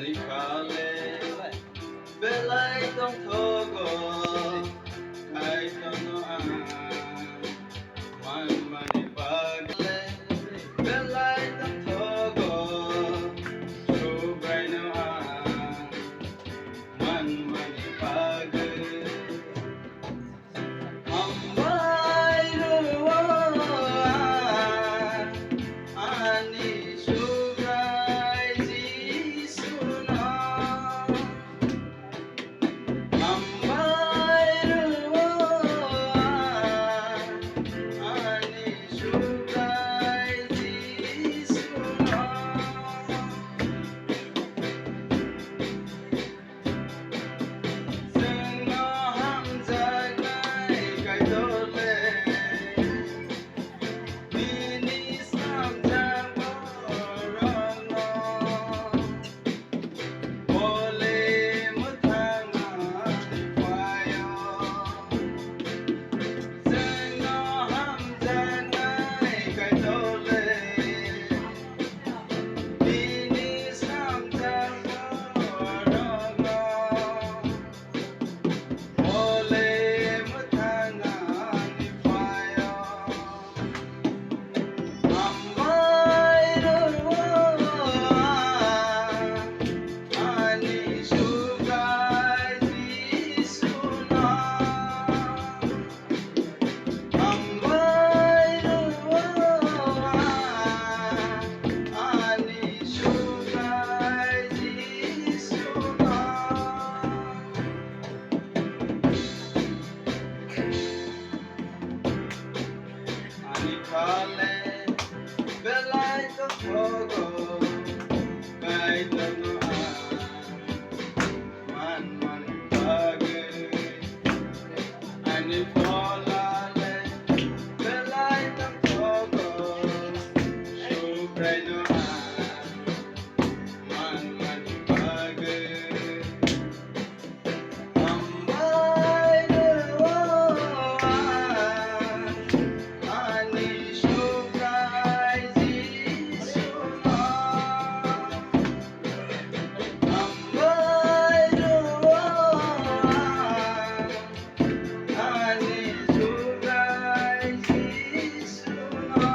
Ani kale belai tongthogo kai tonoan man mani pagale belai tongthogo subay noan man mani pagale ambay ruan ani subay jisuna ambay ruan ani subay jisuna seno hamjagai kai dole bini samjang Ole mutangan payo seno hamjangai kai dole bini samjang Ole mutangan payo ambay ruan ani subay jisuna ambay ruan ani subay jisuna ani kale belai tongthogo kai tonoan man mani pagale ani polale belai tongthogo subay noan man mani pagale ambay ruan ani subay jisuna ambay ruan ani subay jisuna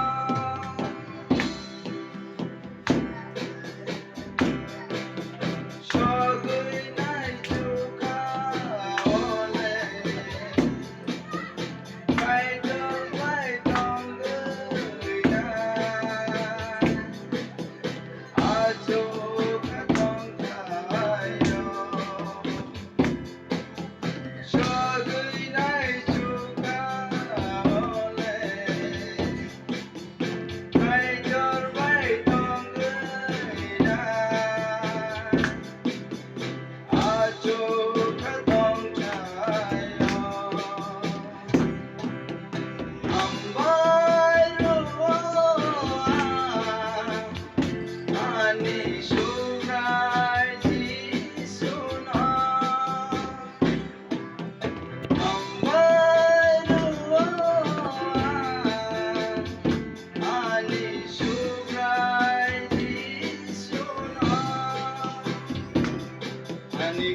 Shogoy nai chuka ole kai dol kai dong na ajo katong kayo Shogoy nai chuka ole kai dol kai dong na ajo katong kayo ambay ruan ani subay jisuna ambay ruan ani subay jisuna ani